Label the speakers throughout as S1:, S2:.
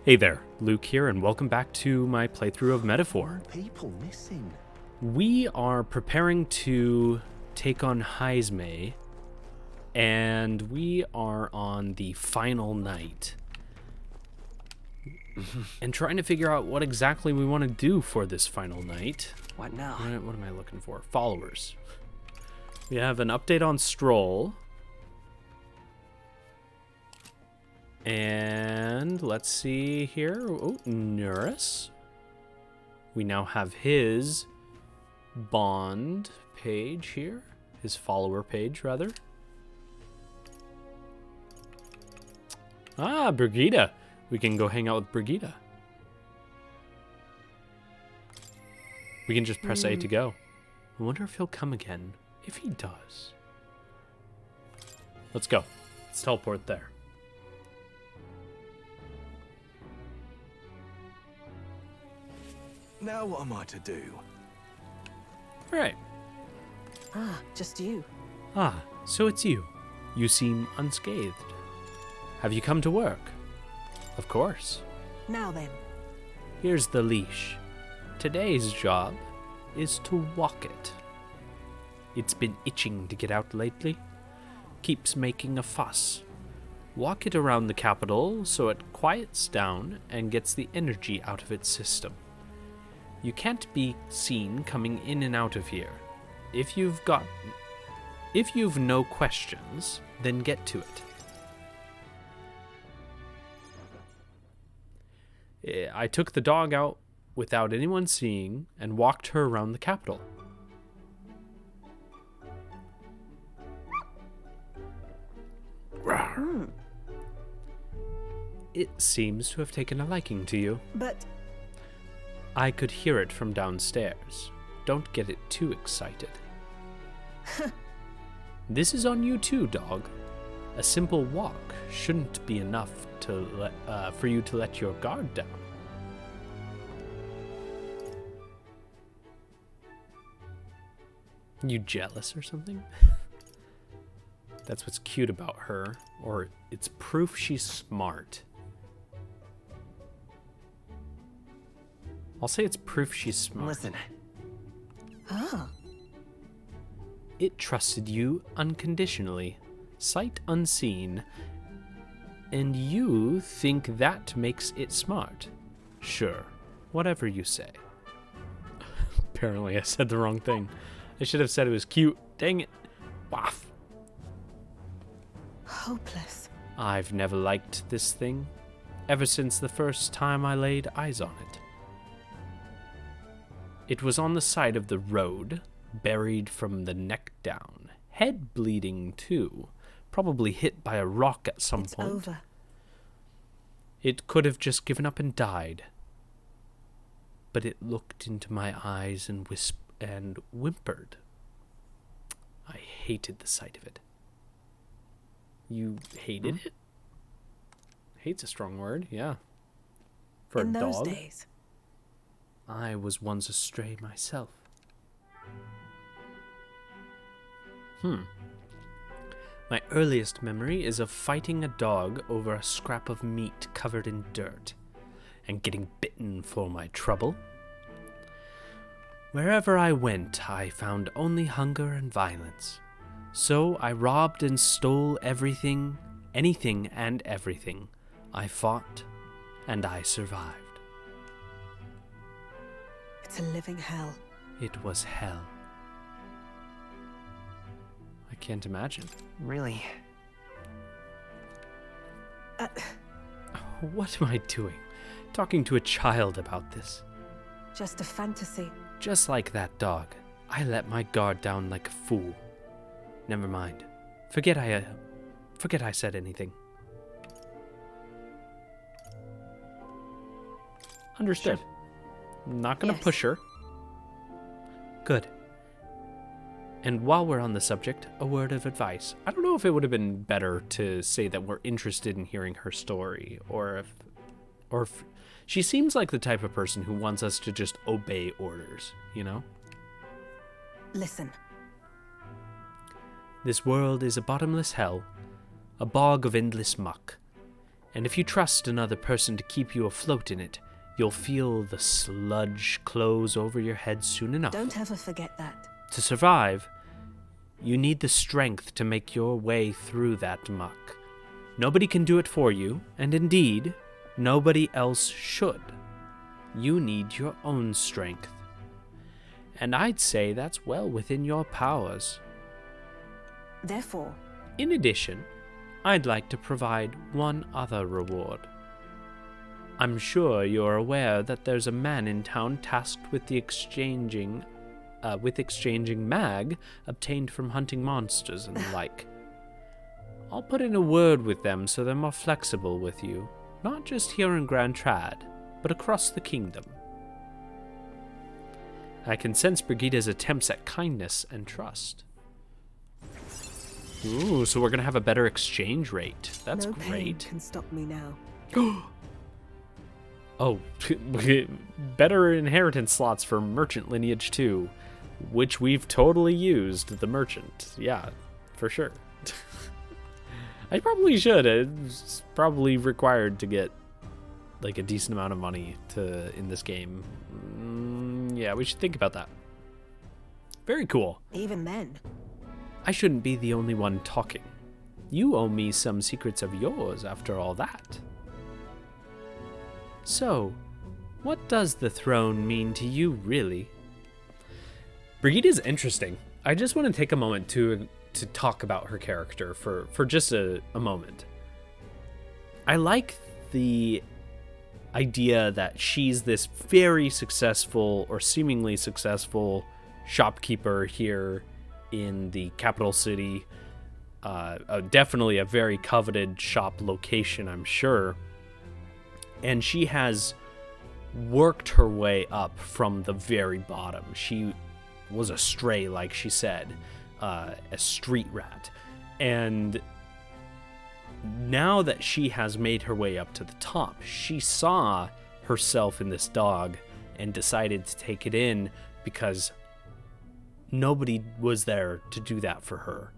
S1: Hey there, Luke here, and welcome back to my playthrough of Metaphor.
S2: People missing.
S1: We are preparing to take on Heisme, and we are on the final night. And trying to figure out what exactly we want to do for this final night.
S2: What now?
S1: What am I looking for? Followers. We have an update on Stroll. And let's see here. Oh, Nuris. We now have his bond page here. His follower page, rather. Ah, Brigida. We can go hang out with Brigida. We can just press A to go. I wonder if he'll come again. If he does. Let's go. Let's teleport there.
S2: Now what am I to do?
S1: All right.
S3: Ah, just you.
S1: Ah, so it's you. You seem unscathed. Have you come to work? Of course.
S3: Now then.
S1: Here's the leash. Today's job is to walk it. It's been itching to get out lately. Keeps making a fuss. Walk it around the capital so it quiets down and gets the energy out of its system. You can't be seen coming in and out of here. If you've no questions, then get to it. I took the dog out without anyone seeing and walked her around the capital. It seems to have taken a liking to you.
S3: But
S1: I could hear it from downstairs. Don't get it too excited. This is on you too, dog. A simple walk shouldn't be enough for you to let your guard down. You jealous or something? That's what's cute about her, or it's proof she's smart. I'll say it's proof she's smart.
S2: Listen.
S3: ah,
S1: It trusted you unconditionally, sight unseen, and you think that makes it smart. Sure, whatever you say. Apparently I said the wrong thing. I should have said it was cute. Dang it. Waff.
S3: hopeless.
S1: I've never liked this thing, ever since the first time I laid eyes on it. It was on the side of the road, buried from the neck down, head bleeding too, probably hit by a rock at some
S3: It's
S1: point.
S3: over.
S1: It could have just given up and died. But it looked into my eyes and whimpered. I hated the sight of it. You hated it? Hate's a strong word, yeah. For
S3: In
S1: a
S3: those
S1: dog?
S3: days.
S1: I was once a stray myself. My earliest memory is of fighting a dog over a scrap of meat covered in dirt, and getting bitten for my trouble. Wherever I went, I found only hunger and violence. So I robbed and stole everything, anything and everything. I fought, and I survived.
S3: It's a living hell.
S1: It was hell. I can't imagine.
S2: Really?
S1: What am I doing? Talking to a child about this.
S3: Just a fantasy.
S1: Just like that dog, I let my guard down like a fool. Never mind. Forget I said anything. Understood. Not gonna
S3: Yes.
S1: push her. Good. And while we're on the subject, a word of advice. I don't know if it would have been better to say that we're interested in hearing her story, or if she seems like the type of person who wants us to just obey orders, you know?
S3: Listen.
S1: This world is a bottomless hell, a bog of endless muck. And if you trust another person to keep you afloat in it, you'll feel the sludge close over your head soon enough.
S3: Don't ever forget that.
S1: To survive, you need the strength to make your way through that muck. Nobody can do it for you, and indeed, nobody else should. You need your own strength. And I'd say that's well within your powers.
S3: Therefore,
S1: In addition, I'd like to provide one other reward. I'm sure you're aware that there's a man in town tasked with exchanging mag obtained from hunting monsters and the like. I'll put in a word with them so they're more flexible with you, not just here in Grand Trad, but across the kingdom. I can sense Brigida's attempts at kindness and trust. Ooh, so we're gonna have a better exchange rate. That's
S3: no pain
S1: great.
S3: can stop me now.
S1: Oh, better inheritance slots for merchant lineage too, which we've totally used. The merchant, yeah, for sure. I probably should. It's probably required to get like a decent amount of money in this game. Yeah, we should think about that. Very cool.
S3: Even then,
S1: I shouldn't be the only one talking. You owe me some secrets of yours after all that. So, what does the throne mean to you, really? Brigida's interesting. I just want to take a moment to talk about her character for just a moment. I like the idea that she's this very successful or seemingly successful shopkeeper here in the capital city. Definitely a very coveted shop location, I'm sure. And she has worked her way up from the very bottom. She was a stray, like she said, a street rat. And now that she has made her way up to the top, she saw herself in this dog and decided to take it in because nobody was there to do that for her.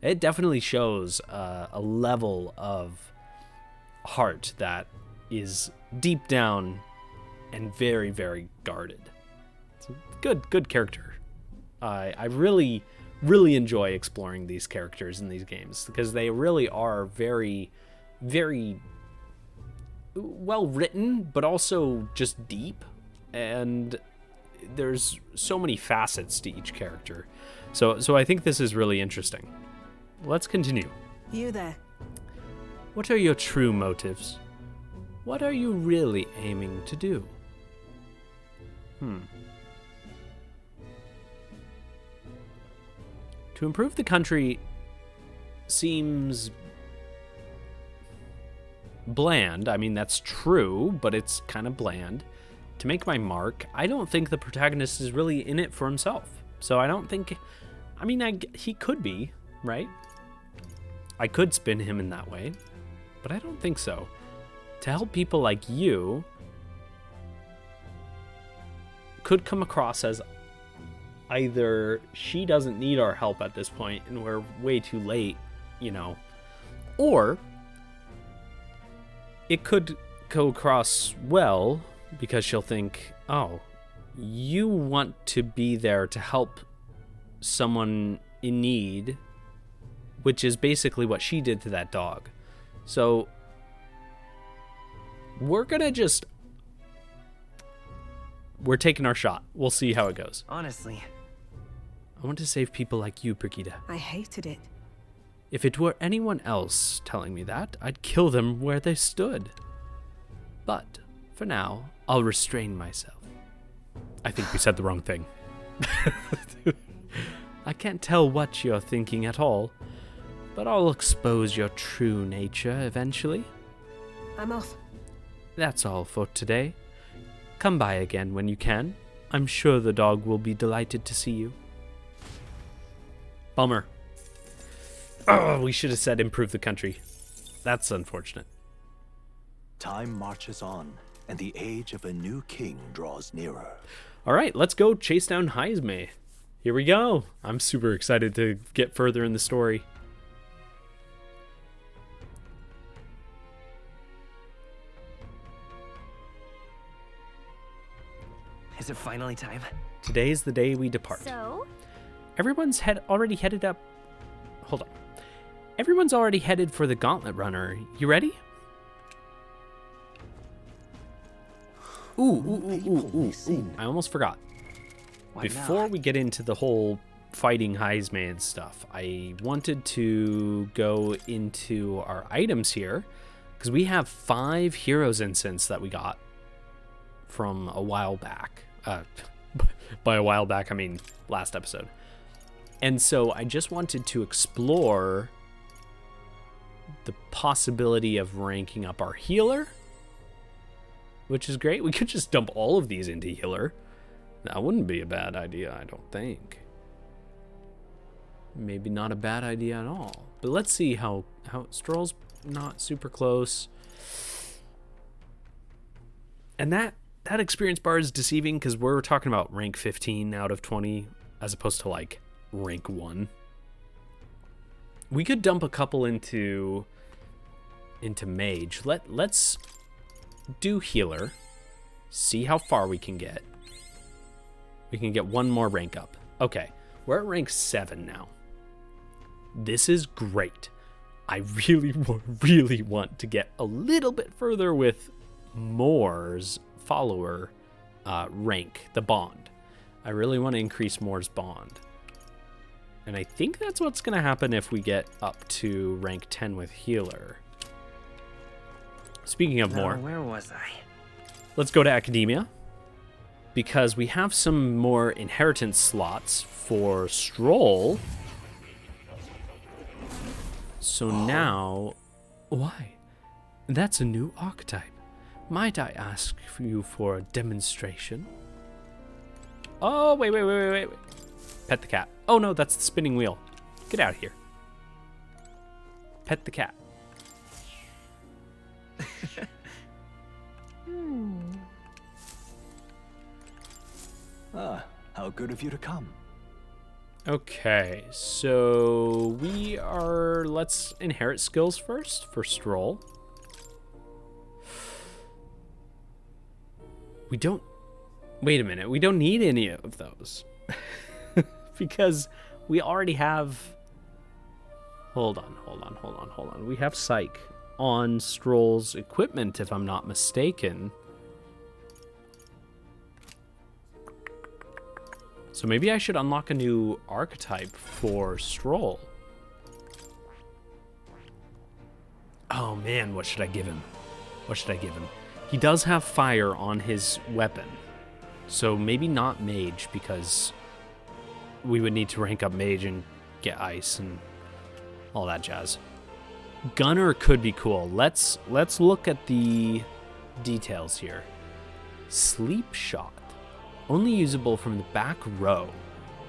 S1: It definitely shows a level of heart that is deep down and very, very guarded. It's a good character. I really, really enjoy exploring these characters in these games because they really are very, very well written, but also just deep. And there's so many facets to each character. So I think this is really interesting. Let's continue.
S3: you there.
S1: What are your true motives? What are you really aiming to do? To improve the country seems bland. I mean, that's true, but it's kind of bland. To make my mark, I don't think the protagonist is really in it for himself. So I don't think... I mean, he could be, right? I could spin him in that way, but I don't think so. To help people like you could come across as either she doesn't need our help at this point and we're way too late, or it could go across well because she'll think, oh, you want to be there to help someone in need, which is basically what she did to that dog. So we're taking our shot. We'll see how it goes.
S2: Honestly,
S1: I want to save people like you, Brigida.
S3: I hated it.
S1: If it were anyone else telling me that, I'd kill them where they stood. But for now, I'll restrain myself. I think we said the wrong thing. I can't tell what you're thinking at all, but I'll expose your true nature eventually.
S3: I'm off.
S1: That's all for today. Come by again when you can. I'm sure the dog will be delighted to see you. Bummer. Oh, we should have said improve the country. That's unfortunate.
S2: time marches on, and the age of a new king draws nearer.
S1: All right, let's go chase down Heisme. Here we go. I'm super excited to get further in the story.
S4: Is it finally time?
S1: Today is the day we depart.
S5: So?
S1: Everyone's already headed up. Hold on. Everyone's already headed for the Gauntlet Runner. You ready? Ooh. I almost forgot.
S4: What
S1: Before
S4: now?
S1: we get into the whole fighting Heisman stuff, I wanted to go into our items here because we have 5 Heroes Incense that we got from a while back. By a while back, I mean last episode. And so I just wanted to explore the possibility of ranking up our healer, which is great. We could just dump all of these into healer. That wouldn't be a bad idea, I don't think. Maybe not a bad idea at all. But let's see how Stroll's not super close. And that experience bar is deceiving because we're talking about rank 15 out of 20 as opposed to like rank 1. We could dump a couple into mage. Let's do healer. See how far we can get. We can get one more rank up. Okay, we're at rank 7 now. This is great. I really want to get a little bit further with Moore's follower rank, the bond. I really want to increase Moore's bond. And I think that's what's going to happen if we get up to rank 10 with healer. Speaking of Moore,
S4: Where was I?
S1: let's go to Academia, because we have some more inheritance slots for Stroll. So now, why? That's a new archetype. Might I ask you for a demonstration? Oh, wait. Pet the cat. Oh no, that's the spinning wheel. Get out of here. Pet the cat.
S2: How good of you to come.
S1: Okay, so let's inherit skills first for Stroll. Wait a minute, we don't need any of those. Because we already have, hold on. We have Psych on Stroll's equipment, if I'm not mistaken. So maybe I should unlock a new archetype for Stroll. Oh man, what should I give him? He does have fire on his weapon. So maybe not mage, because we would need to rank up mage and get ice and all that jazz. Gunner could be cool. Let's look at the details here. Sleep shot. Only usable from the back row.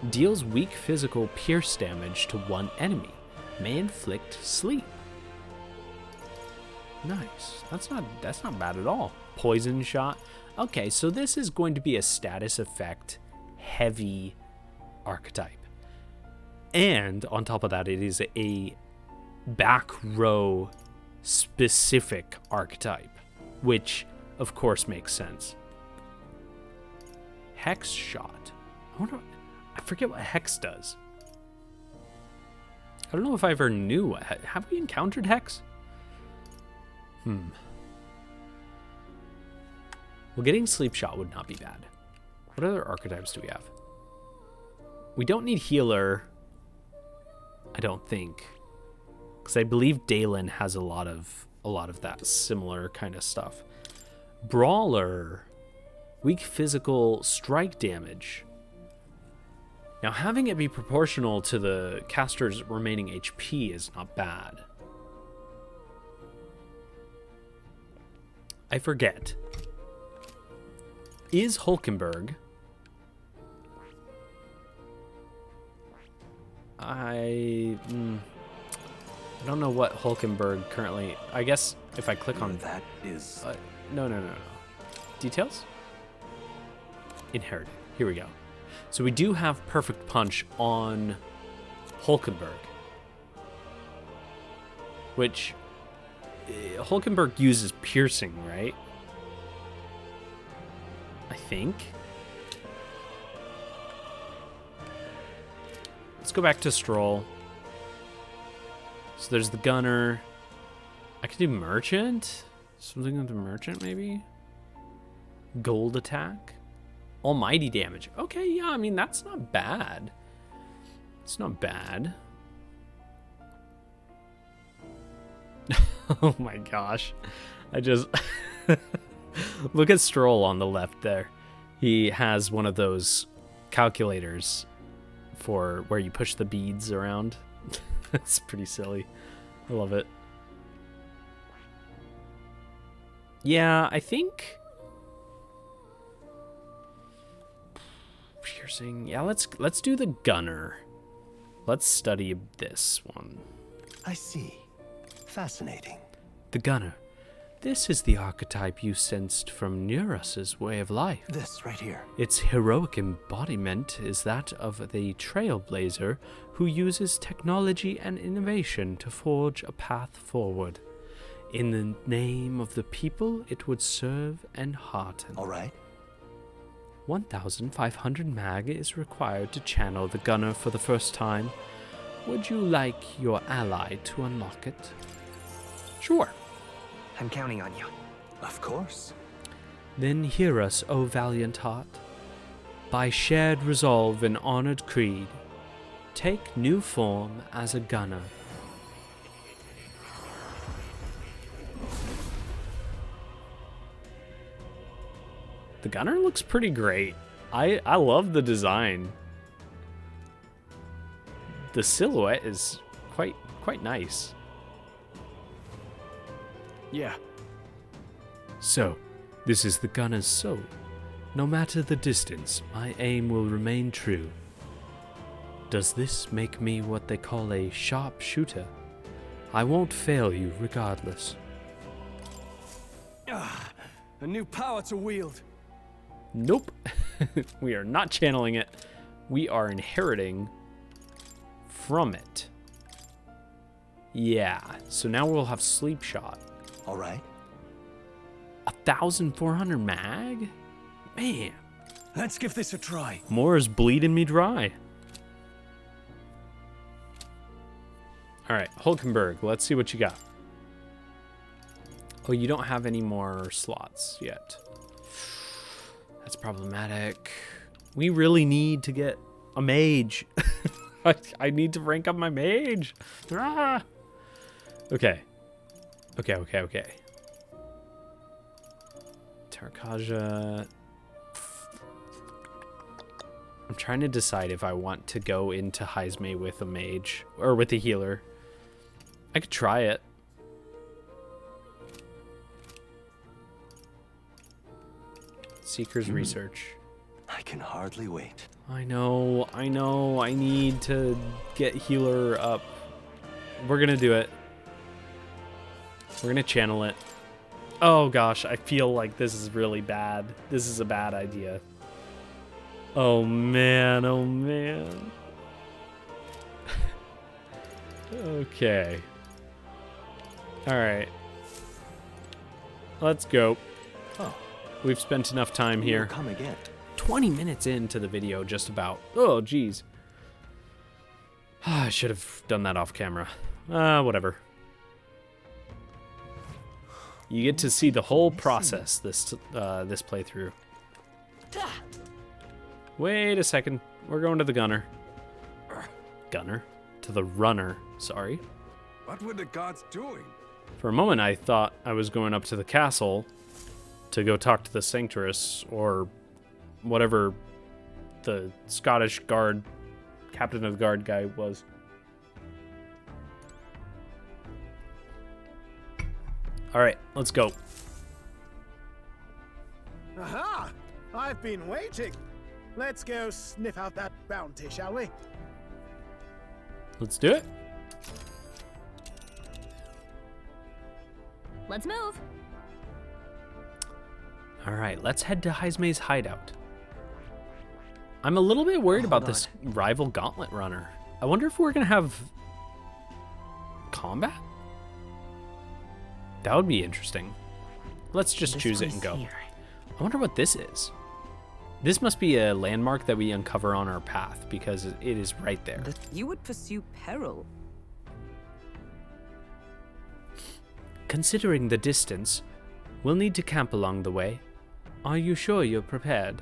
S1: Deals weak physical pierce damage to one enemy. May inflict sleep. Nice. That's not bad at all. Poison shot. Okay, so this is going to be a status effect heavy archetype. And on top of that, it is a back row specific archetype, which of course makes sense. Hex shot. I forget what Hex does. I don't know if I ever knew. Have we encountered Hex? Well, getting Sleep Shot would not be bad. What other archetypes do we have? We don't need Healer, I don't think, because I believe Dalen has a lot of that similar kind of stuff. Brawler, weak physical strike damage. Now, having it be proportional to the caster's remaining HP is not bad. I forget. Is Hulkenberg... I don't know what Hulkenberg currently... I guess if I click on...
S2: That is...
S1: No. Details? Inherited. Here we go. So we do have Perfect Punch on Hulkenberg. Which... Hulkenberg uses piercing, right? I think. Let's go back to Stroll. So there's the gunner. I could do merchant. Something with the merchant, maybe. Gold attack. Almighty damage. Okay, yeah, I mean, that's not bad. It's not bad. Oh my gosh. I just... Look at Stroll on the left there. He has one of those calculators for where you push the beads around. It's pretty silly. I love it. Yeah, I think... Piercing. Yeah, let's do the gunner. Let's study this one.
S2: I see. Fascinating.
S1: The gunner. This is the archetype you sensed from Neuros's way of life.
S2: This right here.
S1: Its heroic embodiment is that of the trailblazer who uses technology and innovation to forge a path forward. In the name of the people it would serve and hearten.
S2: All right.
S1: 1,500 mag is required to channel the gunner for the first time. Would you like your ally to unlock it? Sure.
S4: I'm counting on you.
S2: Of course.
S1: Then hear us, O valiant heart. By shared resolve and honored creed, take new form as a gunner. The gunner looks pretty great. I love the design. The silhouette is quite nice.
S4: Yeah.
S1: So, this is the gunner's soul. No matter the distance, my aim will remain true. Does this make me what they call a sharp shooter? I won't fail you regardless.
S4: A new power to wield.
S1: Nope. We are not channeling it. We are inheriting from it. Yeah, so now we'll have sleep shot.
S2: All right.
S1: 1,400 mag? Man.
S4: Let's give this a try.
S1: More is bleeding me dry. All right, Hulkenberg, let's see what you got. Oh, you don't have any more slots yet. That's problematic. We really need to get a mage. I need to rank up my mage. Ah. Okay. Okay. Tarkaja. I'm trying to decide if I want to go into Heisme with a mage or with a healer. I could try it. Seeker's Research.
S2: I can hardly wait.
S1: I know. I need to get healer up. We're gonna do it. We're gonna channel it. Oh gosh, I feel like this is really bad. This is a bad idea. Oh man. Okay. Alright. Let's go.
S2: Oh,
S1: We've spent enough time
S2: we
S1: here.
S2: will come again.
S1: 20 minutes into the video, just about. Oh, geez. I should have done that off camera. Whatever. You get to see the whole process this playthrough. Wait a second. We're going to the gunner. Gunner? To the runner. Sorry.
S4: What were the gods doing?
S1: For a moment, I thought I was going up to the castle to go talk to the Sanctress or whatever the Scottish guard, captain of the guard guy was. All right, let's go.
S5: Aha! I've been waiting. Let's go sniff out that bounty, shall we?
S1: Let's do it.
S6: Let's move.
S1: All right, let's head to Heisme's hideout. I'm a little bit worried about this rival gauntlet runner. I wonder if we're gonna have combat? That would be interesting. Let's just choose it and go.
S6: Here.
S1: I wonder what this is. This must be a landmark that we uncover on our path, because it is right there.
S6: You would pursue peril.
S1: Considering the distance, we'll need to camp along the way. Are you sure you're prepared?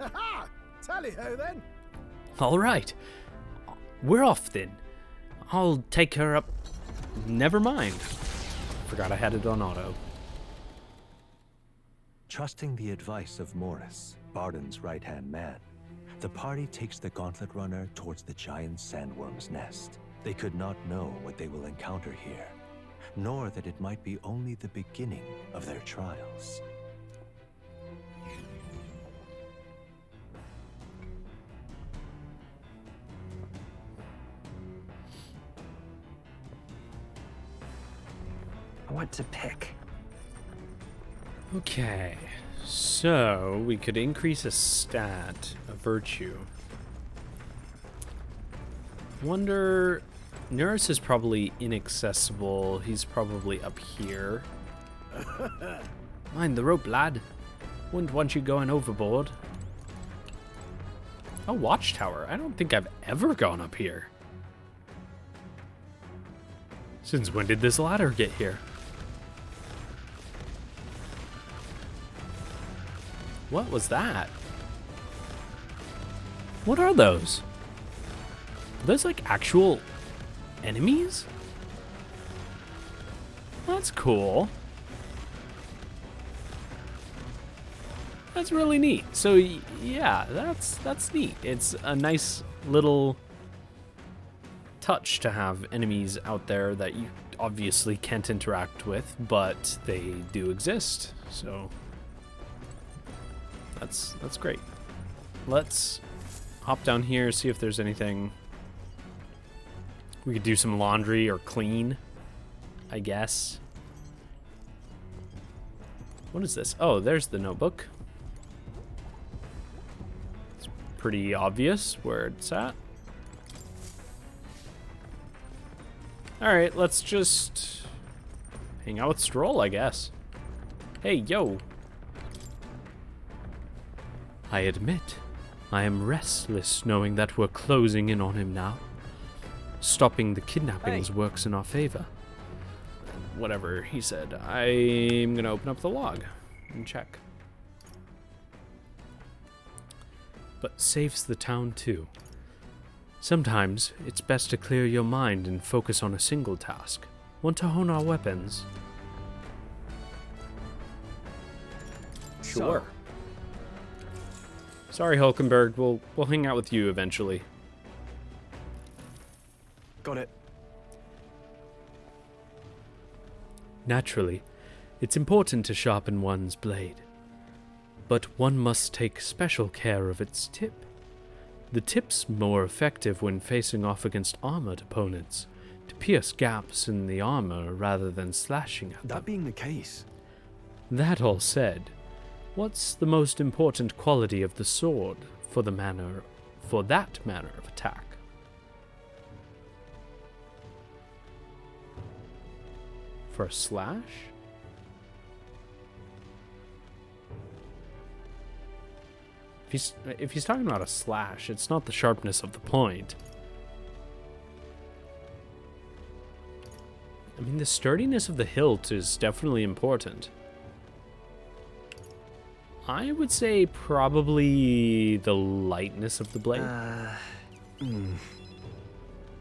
S5: Ha! Tally-ho then.
S1: All right. We're off then. I'll take her up. Never mind. Forgot I had it on auto.
S2: Trusting the advice of Morris, Barden's right-hand man, the party takes the Gauntlet Runner towards the giant sandworm's nest. They could not know what they will encounter here, nor that it might be only the beginning of their trials.
S6: What to pick?
S1: Okay, so we could increase a stat, a virtue. Wonder, Nurse is probably inaccessible. He's probably up here. Mind the rope, lad. Wouldn't want you going overboard. A watchtower. I don't think I've ever gone up here. Since when did this ladder get here? What was that? What are those? Are those like actual enemies? That's cool. That's really neat. So yeah, that's neat. It's a nice little touch to have enemies out there that you obviously can't interact with, but they do exist. So that's great. Let's hop down here, see if there's anything. We could do some laundry or clean, I guess. What is this? Oh, there's the notebook. It's pretty obvious where it's at. Alright, let's just hang out with Stroll, I guess. Hey, yo. I admit, I am restless knowing that we're closing in on him now. Stopping the kidnappings works in our favor. Whatever he said. I'm gonna open up the log and check. But saves the town too. Sometimes it's best to clear your mind and focus on a single task. Want to hone our weapons? Sure. Sorry, Hulkenberg. We'll hang out with you eventually.
S4: Got it.
S1: Naturally, it's important to sharpen one's blade, but one must take special care of its tip. The tip's more effective when facing off against armored opponents, to pierce gaps in the armor rather than slashing at them.
S4: That being the case,
S1: That all said, what's the most important quality of the sword for that manner of attack? For a slash? If he's talking about a slash, it's not the sharpness of the point. I mean, the sturdiness of the hilt is definitely important. I would say probably the lightness of the blade.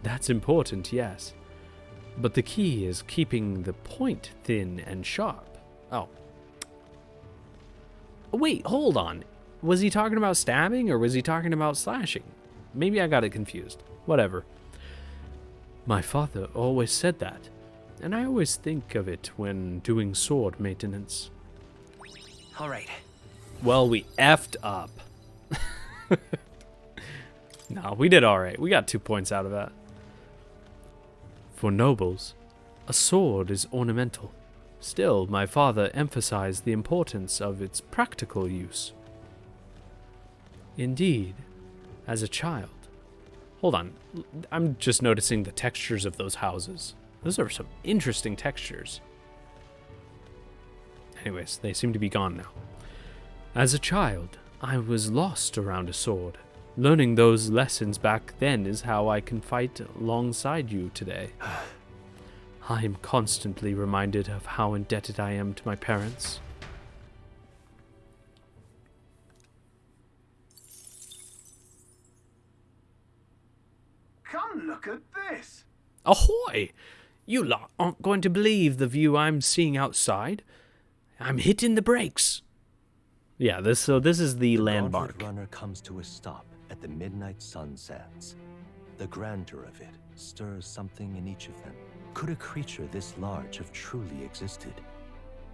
S1: That's important, yes. But the key is keeping the point thin and sharp. Oh. Wait, hold on. Was he talking about stabbing or was he talking about slashing? Maybe I got it confused. Whatever. My father always said that, and I always think of it when doing sword maintenance.
S6: All right.
S1: Well, we effed up. No, we did all right. We got 2 points out of that. For nobles, a sword is ornamental. Still, my father emphasized the importance of its practical use. Indeed, as a child. Hold on, I'm just noticing the textures of those houses. Those are some interesting textures. Anyways, they seem to be gone now. As a child, I was lost around a sword. Learning those lessons back then is how I can fight alongside you today. I am constantly reminded of how indebted I am to my parents.
S5: Come look at this.
S1: Ahoy! You lot aren't going to believe the view I'm seeing outside. I'm hitting the brakes. Yeah, this is the landmark.
S2: Gauntlet runner comes to a stop at the midnight sun sands. The grandeur of it stirs something in each of them. Could a creature this large have truly existed?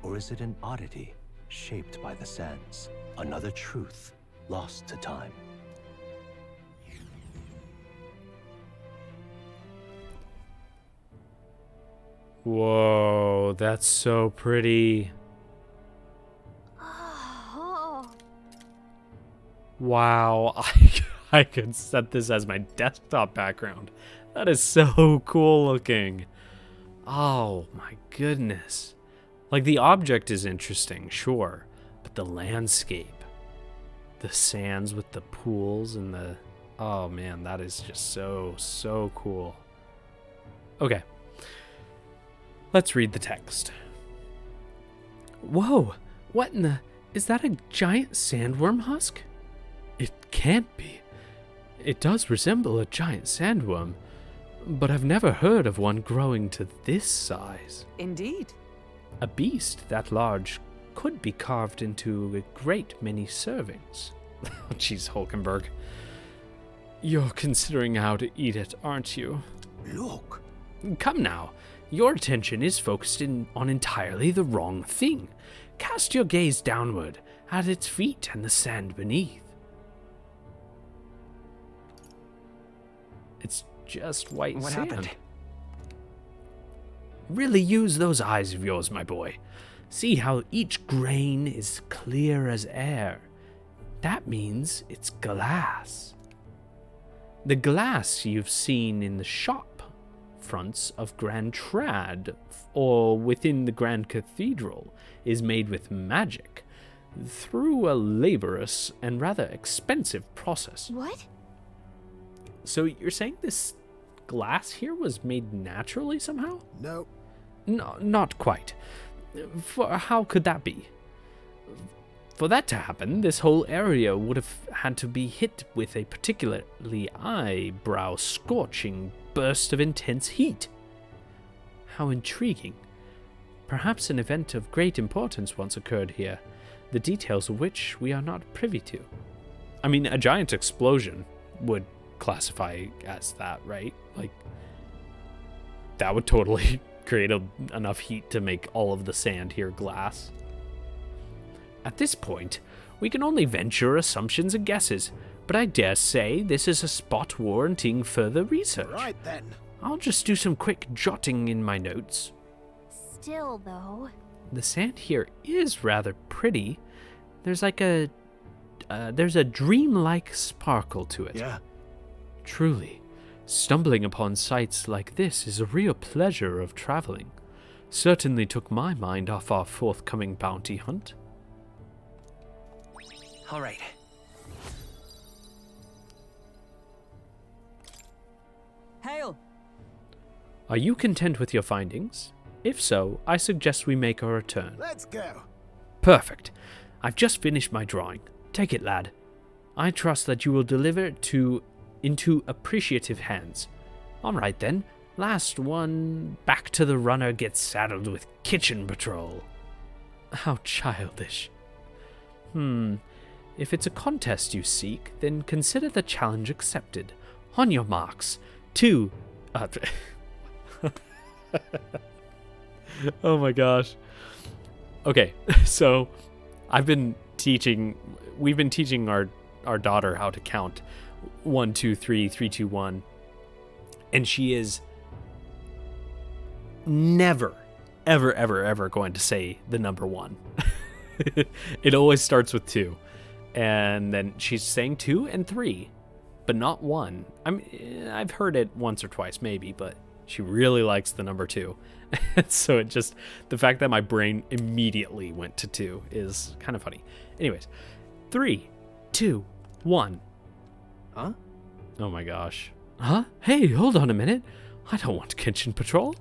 S2: Or is it an oddity shaped by the sands? Another truth lost to time.
S1: Whoa, that's so pretty. Wow, I could set this as my desktop background. That is so cool looking. Oh my goodness. Like, the object is interesting, sure, but the landscape, the sands with the pools and the... Oh man, that is just so cool. Okay. Let's read the text. Whoa, what in the... Is that a giant sandworm husk? It can't be. It does resemble a giant sandworm, but I've never heard of one growing to this size.
S6: Indeed.
S1: A beast that large could be carved into a great many servings. Jeez, Hulkenberg. You're considering how to eat it, aren't you?
S5: Look.
S1: Come now. Your attention is focused on entirely the wrong thing. Cast your gaze downward at its feet and the sand beneath. It's just white
S6: What
S1: sand.
S6: happened?
S1: Really use those eyes of yours, my boy. See how each grain is clear as air. That means it's glass. The glass you've seen in the shop fronts of Grand Trad or within the Grand Cathedral is made with magic through a laborious and rather expensive process.
S3: What?
S1: So you're saying this glass here was made naturally somehow?
S5: No.
S1: No, not quite. How could that be? For that to happen, this whole area would have had to be hit with a particularly eyebrow-scorching burst of intense heat. How intriguing. Perhaps an event of great importance once occurred here, the details of which we are not privy to. I mean, a giant explosion would classify as that, right? Like, that would totally create enough heat to make all of the sand here glass. At this point, we can only venture assumptions and guesses, but I dare say this is a spot warranting further research.
S5: Right then.
S1: I'll just do some quick jotting in my notes.
S7: Still, though.
S1: The sand here is rather pretty. There's like there's a dreamlike sparkle to it.
S5: Yeah.
S1: Truly, stumbling upon sights like this is a real pleasure of traveling. Certainly took my mind off our forthcoming bounty hunt.
S6: All right. Hail!
S1: Are you content with your findings? If so, I suggest we make our return.
S5: Let's go.
S1: Perfect. I've just finished my drawing. Take it, lad. I trust that you will deliver it into appreciative hands. All right then. Last one. Back to the runner gets saddled with kitchen patrol. How childish. If it's a contest you seek, then consider the challenge accepted. On your marks. Oh my gosh. Okay, so we've been teaching our daughter how to count 1, 2, 3, 3, 2, 1. And she is never, ever going to say the number 1. It always starts with 2. And then she's saying 2 and 3, but not 1. I've heard it once or twice maybe, but she really likes the number 2. So the fact that my brain immediately went to 2 is kind of funny. Anyways, 3. 2, 1.
S2: Huh?
S1: Oh my gosh. Huh? Hey, hold on a minute. I don't want kitchen patrol.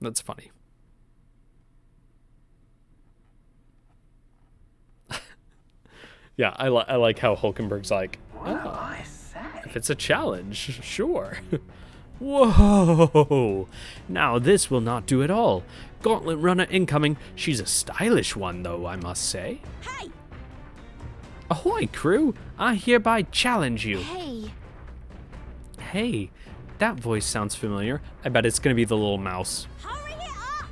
S1: That's funny. Yeah, I like how Hulkenberg's like, oh, if it's a challenge, sure. Whoa! Now this will not do at all. Gauntlet runner incoming. She's a stylish one, though, I must say.
S7: Hey!
S1: Ahoy, crew! I hereby challenge you.
S7: Hey!
S1: Hey, that voice sounds familiar. I bet it's gonna be the little mouse.
S7: Hurry it up!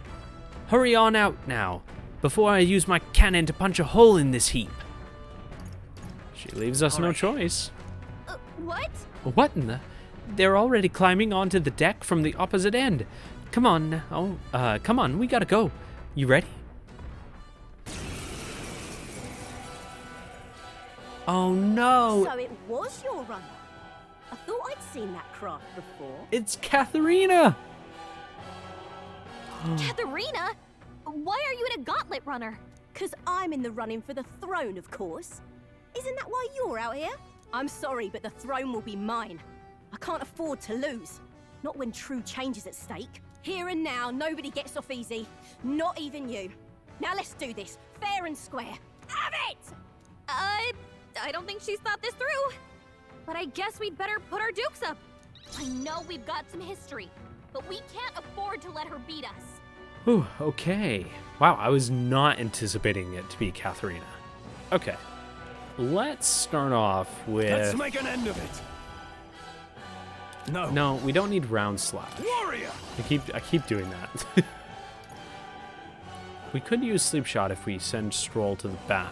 S1: Hurry on out now, before I use my cannon to punch a hole in this heap. She leaves us no choice.
S7: What?
S1: What in the? They're already climbing onto the deck from the opposite end. Come on, come on, we gotta go. You ready? Oh no!
S8: So it was your runner. I thought I'd seen that craft before.
S1: It's Katharina!
S7: Katharina? Why are you in a gauntlet runner?
S8: 'Cause I'm in the running for the throne, of course. Isn't that why you're out here? I'm sorry, but the throne will be mine. I can't afford to lose. Not when true change is at stake. Here and now, nobody gets off easy. Not even you. Now let's do this, fair and square. Have it!
S7: I don't think she's thought this through. But I guess we'd better put our dukes up. I know we've got some history, but we can't afford to let her beat us.
S1: Whew, okay. Wow, I was not anticipating it to be Katharina. Okay. Let's start off with...
S4: Let's make an end of it. No.
S1: No, we don't need round slash.
S4: Warrior.
S1: I keep doing that. We could use sleep shot if we send Stroll to the back.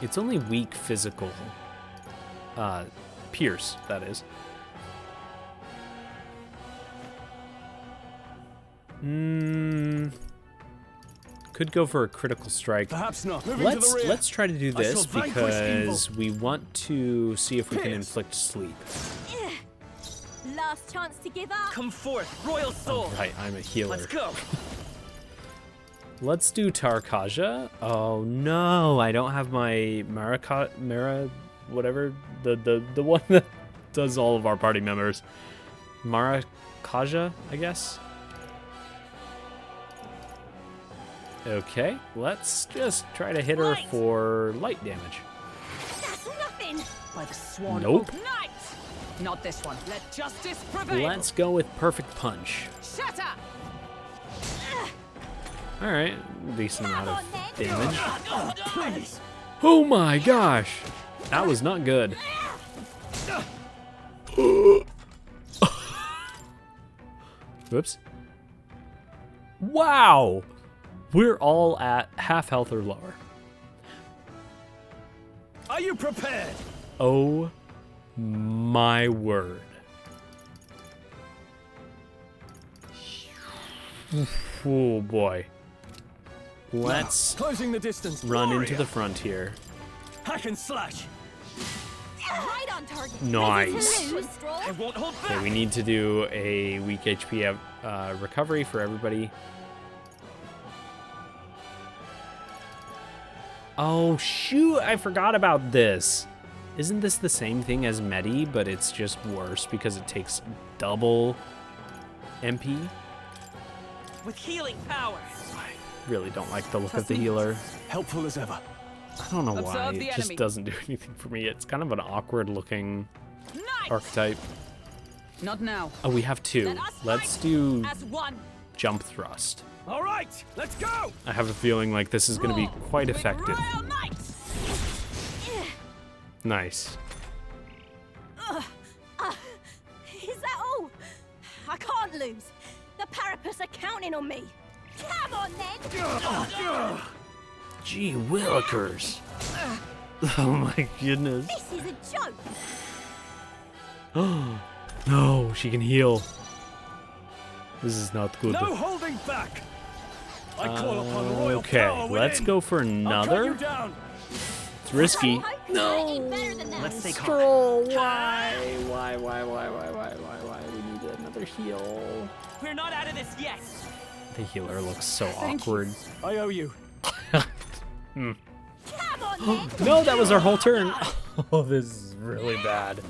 S1: It's only weak physical. Pierce, that is. Could go for a critical strike.
S4: Perhaps not. Moving to the rear.
S1: Let's try to do
S4: I
S1: this
S4: shall vanquish
S1: because
S4: evil.
S1: we want to see if we can
S4: Pierce.
S1: inflict sleep.
S8: Last chance to give up.
S9: Come forth, royal soul.
S1: Right, I'm a healer.
S9: Let's go.
S1: Let's do Tarkaja. Oh no, I don't have my whatever, the one that does all of our party members. Marakaja, I guess. Okay, let's just try to hit her
S8: Light.
S1: for light damage.
S8: That's nothing.
S9: By the swan
S1: Nope.
S9: oak night. Not this one. Let justice prevail.
S1: Let's go with perfect punch.
S9: Shut up.
S1: All right, decent amount of damage.
S4: Please.
S1: Oh my gosh, that was not good. Whoops. Wow, we're all at half health or lower.
S4: Are you prepared?
S1: Oh my word. Oh boy. Let's
S4: Closing the distance.
S1: run
S4: Warrior.
S1: into the front here.
S4: Hack and slash.
S7: Right on target.
S1: Nice.
S7: Lose, Stroll.
S9: I won't hold
S1: Okay,
S9: back.
S1: we need to do a weak HP recovery for everybody. Oh shoot, I forgot about this. Isn't this the same thing as Medi, but it's just worse because it takes double MP?
S9: With healing power.
S1: Really don't like the look of the healer.
S4: Helpful as ever.
S1: I don't know why,
S9: Observe
S1: it
S9: the
S1: just
S9: enemy.
S1: doesn't do anything for me. It's kind of an awkward looking
S9: Night.
S1: archetype.
S9: Not now.
S1: Oh, we have two.
S9: Let us
S1: Let's
S9: fight
S1: do
S9: as one.
S1: jump thrust.
S4: All right, let's go.
S1: I have a feeling like this is going to be
S9: Rule
S1: quite
S9: with
S1: effective.
S9: royal might.
S1: Nice.
S8: Is that all? I can't lose. The Parapus are counting on me.
S7: Come on then.
S1: Gee willikers. Oh my goodness.
S8: This is a joke.
S1: Oh no, she can heal. This is not good.
S4: No holding back. I call upon royal
S1: Okay,
S4: power
S1: let's
S4: within.
S1: go for
S4: I'll cut you
S1: another.
S4: down.
S1: It's risky.
S7: No. Better than that.
S9: Let's take
S1: Stroll, why? Why? We need another heal.
S9: We're not out of this yet.
S1: The healer looks so awkward.
S4: I owe you.
S8: Come on, then.
S1: No, that was our whole turn. Oh, this is really bad.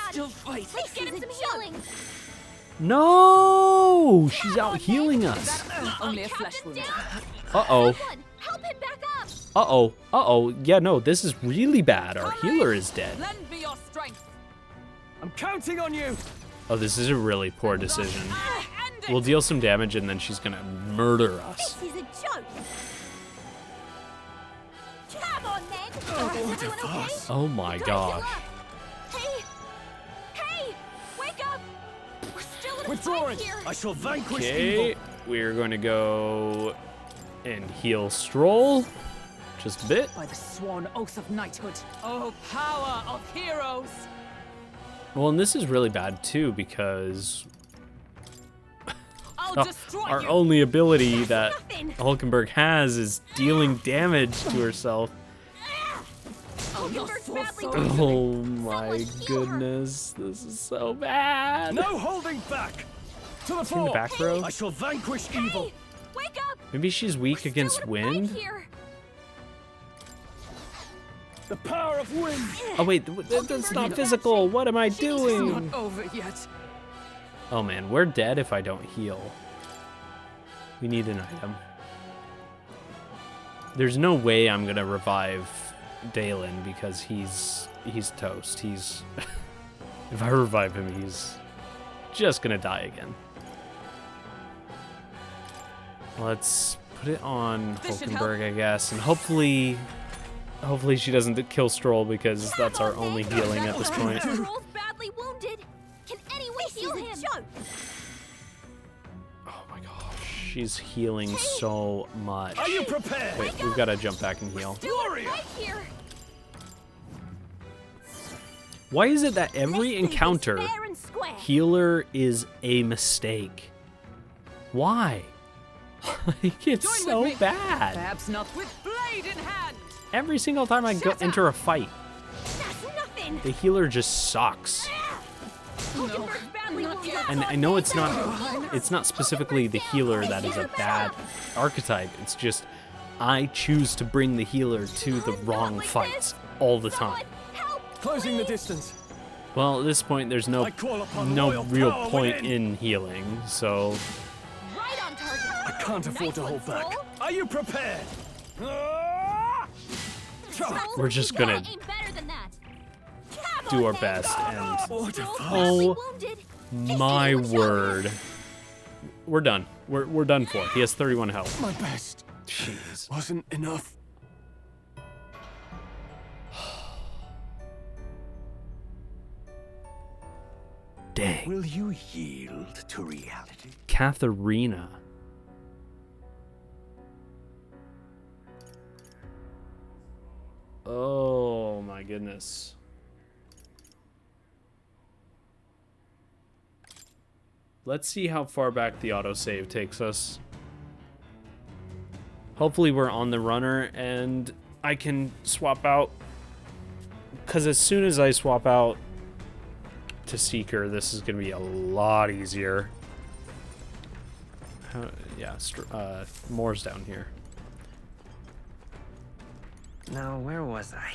S9: Still fight.
S7: Let's get him some healing.
S1: No, she's out healing us.
S9: Only a flesh wound.
S1: Uh-oh.
S7: Someone, help him back up.
S1: Uh-oh. Uh-oh. Yeah, no, this is really bad. Our healer is dead.
S9: Lend me your strength.
S4: I'm counting on you.
S1: Oh, this is a really poor decision.
S9: End it.
S1: We'll deal some damage and then she's gonna murder us.
S8: This is a joke. Come on, then. Is everyone okay?
S1: Oh my gosh.
S7: Hey, hey, wake up. We're still in a
S4: Withdrawing.
S7: fight here.
S4: I shall vanquish
S1: Okay,
S4: evil.
S1: we're going to go and heal Stroll. Just a bit.
S9: By the sworn oath of knighthood. Oh, power of heroes.
S1: Well, and this is really bad too because
S9: I'll destroy
S1: our
S9: you.
S1: only ability that
S8: Nothing.
S1: Hulkenberg has is dealing damage to herself.
S9: Oh, your
S7: Hulkenberg's
S9: sword
S7: badly
S9: sword.
S7: wounded.
S1: Oh my
S7: heal her.
S1: goodness, this is so bad.
S4: No holding back. To the
S1: In the
S4: fore.
S1: back row?
S4: I shall vanquish evil.
S7: Hey, wake up.
S1: Maybe she's weak
S7: We're
S1: against
S7: still in a fight
S1: wind.
S7: here.
S4: The power of wind.
S1: Oh wait, that's not physical. What am I doing?
S9: Not over yet.
S1: Oh man, we're dead if I don't heal. We need an item. There's no way I'm gonna revive Dalen because he's toast. He's if I revive him, he's just gonna die again. Let's put it on
S9: This should
S1: Hulkenberg, I guess, and hopefully she doesn't kill Stroll because that's our only healing at this point.
S7: Stroll's badly wounded. Can anyone
S8: This
S7: heal
S8: is
S7: him?
S8: a joke.
S1: Oh my gosh, she's healing so much.
S4: Are you prepared?
S1: Wait, we've got to jump back and heal.
S4: Warrior.
S7: Right here.
S1: Why is it that every
S8: Let's do this
S1: encounter
S8: fair and square.
S1: healer is a mistake? Why? Like, it's
S9: Join
S1: so
S9: with me.
S1: bad.
S9: Perhaps not with blade in hand.
S1: Every single time I go
S9: Shut up.
S1: enter a fight,
S8: That's nothing.
S1: the healer just sucks.
S7: Hulkenberg's badly wounded.
S1: And I know it's not specifically the healer that is a bad archetype. It's just I choose to bring the healer to the wrong fights all the time.
S7: Help.
S4: Closing the distance.
S1: Well, at this point, there's no
S4: I call upon
S1: no
S4: royal
S1: real
S4: power
S1: point
S4: within.
S1: in healing. So
S7: Right on target.
S4: I can't afford to
S7: Nice
S4: hold
S7: one,
S4: back.
S7: Stroll.
S4: Are you prepared?
S7: Stroll,
S1: We're just
S7: you
S1: gonna
S7: gotta aim better than that.
S1: do our best. And
S7: Stroll's
S1: Oh.
S7: badly wounded.
S1: my word, we're done. We're done for. He has 31 health.
S4: My best
S1: Jeez.
S4: wasn't enough.
S1: Dang.
S2: Will you yield to reality?
S1: Katharina. Oh my goodness. Let's see how far back the autosave takes us. Hopefully we're on the runner and I can swap out. Because as soon as I swap out to Seeker, this is going to be a lot easier. Yeah, Moore's down here.
S10: Now, where was I?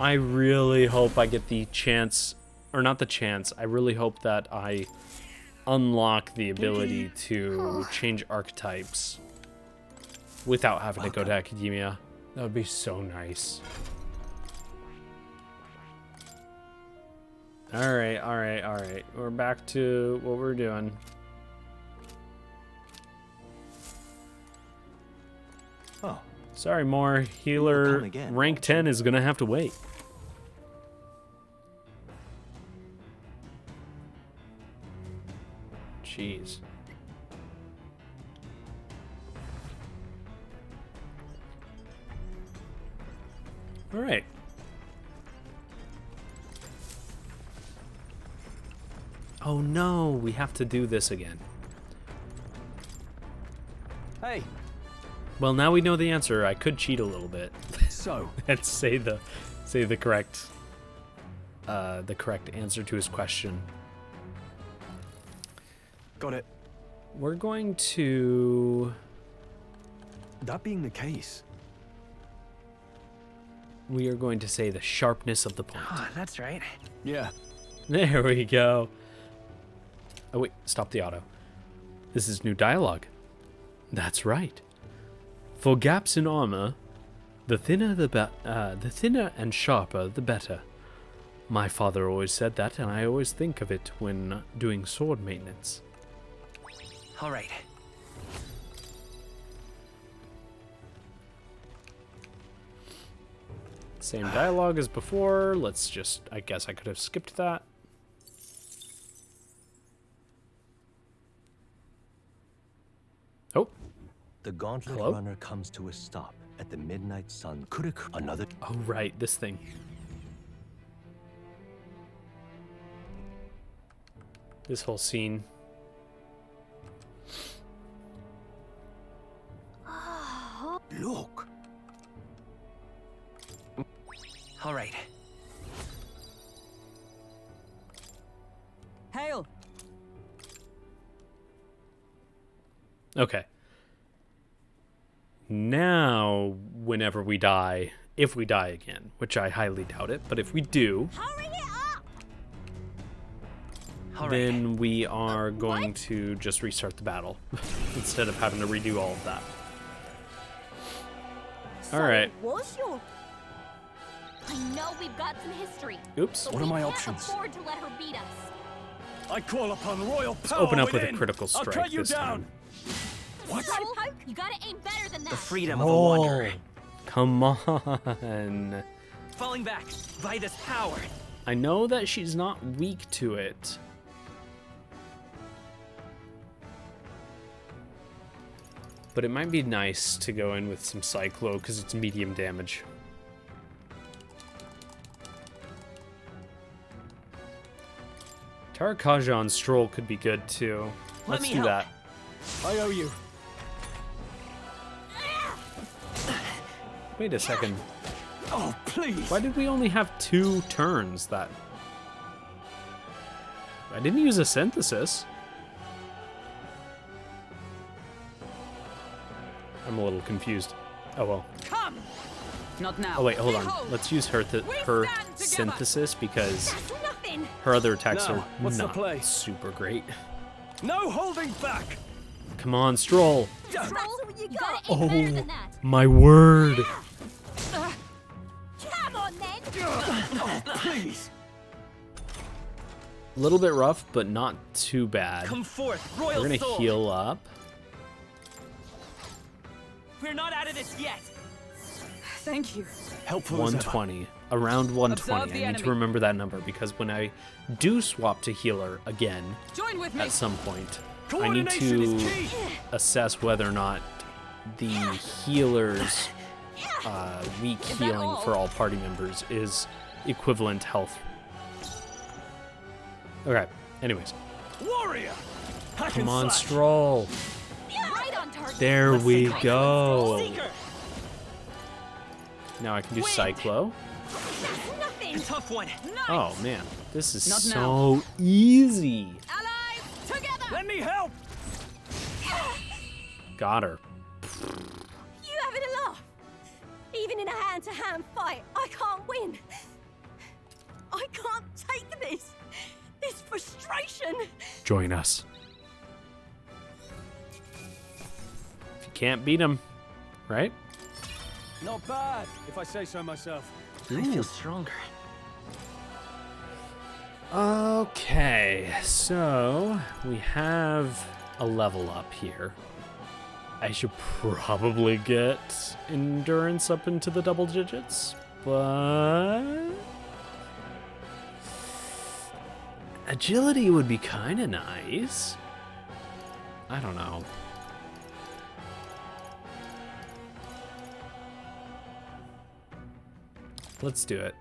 S1: I really hope I get the chance, or not the chance, I really hope that I unlock the ability to change archetypes without having to go to Academia. That would be so nice. Alright. We're back to what we're doing.
S2: Oh,
S1: Sorry, Moore. Healer
S2: Come again,
S1: rank
S2: won't you?
S1: 10 is gonna have to wait. Jeez. All right. Oh no, we have to do this again.
S4: Hey,
S1: Well, now we know the answer. I could cheat a little bit
S4: so
S1: and say the correct answer to his question.
S4: Got it.
S1: We're going to...
S4: That being the case,
S1: We are going to say the sharpness of the point.
S10: Oh, that's right.
S4: yeah.
S1: There we go. Oh wait, stop the auto. This is new dialogue. That's right. For gaps in armor, the thinner and sharper the better. My father always said that, and I always think of it when doing sword maintenance.
S10: All right.
S1: Same dialogue as before. Let's just, I guess I could have skipped that. Oh,
S2: The gauntlet
S1: Hello?
S2: runner comes to a stop at the midnight sun. Could occur another.
S1: oh right, this thing. This whole scene.
S2: Look.
S10: All right.
S6: Hail!
S1: Okay. Now, whenever we die, if we die again, which I highly doubt it, but if we do,
S8: Hurry it up!
S10: All right.
S1: then we are going to just restart the battle instead of having to redo all of that.
S8: So
S1: All right.
S8: it was your...
S7: I know we've got some history.
S1: Oops.
S7: But
S4: What are
S7: we
S4: my
S7: can't
S4: options?
S7: afford to let her beat us.
S4: I call upon royal power.
S1: Let's open up with a
S4: within.
S1: critical
S4: I'll
S1: strike
S4: cut you
S1: this
S4: down.
S1: time.
S4: What?
S7: Slowpoke, you gotta aim better than that.
S10: The freedom of a wanderer.
S1: Come on.
S10: Falling back. By this power.
S1: I know that she's not weak to it. But it might be nice to go in with some Cyclo because it's medium damage. Tarakaja on Stroll could be good too.
S10: Let
S1: Let's
S10: me
S1: do
S10: help.
S1: that.
S4: I owe you.
S1: Wait a second.
S4: Oh, please.
S1: Why did we only have 2 turns that... I didn't use a synthesis. I'm a little confused. Oh well.
S9: Come! Not now.
S1: Oh wait, hold on.
S9: Behold,
S1: Let's use her
S9: we stand together.
S1: synthesis because
S8: That's nothing!
S1: her other attacks
S4: Now,
S1: are
S4: what's the
S1: not
S4: play?
S1: super great.
S4: No holding back.
S1: Come on, Stroll.
S8: That's all you
S7: You
S8: got!
S7: gotta aim better
S1: Oh,
S7: than that.
S1: my word.
S8: Come on then!
S4: Oh, please.
S1: A little bit rough, but not too bad.
S10: Come forth, royal
S1: We're gonna
S10: soul.
S1: heal up.
S10: We're not out of this yet.
S9: Thank you.
S4: Helpful as ever.
S1: 120. Around 120.
S9: Observe
S1: I
S9: the
S1: need to
S9: enemy.
S1: remember that number because when I do swap to healer again
S9: Join with me.
S1: at some point, I need
S4: Coordination is
S1: to
S4: key.
S1: assess whether or not the healer's weak
S9: that
S1: healing
S9: all?
S1: for all party members is equivalent health. Okay, anyways.
S4: Warrior. Hack
S1: Come
S4: and
S1: on,
S4: slash.
S1: Stroll.
S7: Right on target.
S1: There we
S10: Let's
S1: go.
S10: Seeker.
S1: Now I can do
S10: Win.
S1: Cyclo.
S8: That's nothing!
S10: A tough one.
S1: Oh man, this is
S9: Not
S1: so easy.
S7: Allies, together!
S4: Let me help.
S1: Got her.
S8: You having a laugh? Even in a hand-to-hand fight, I can't win. I can't take this. This frustration.
S1: Join us. If you can't beat him, right?
S4: Not bad, if I say so myself.
S10: I feel stronger.
S1: Okay, so we have a level up here. I should probably get endurance up into the double digits, but agility would be kind of nice. I don't know. Let's do it.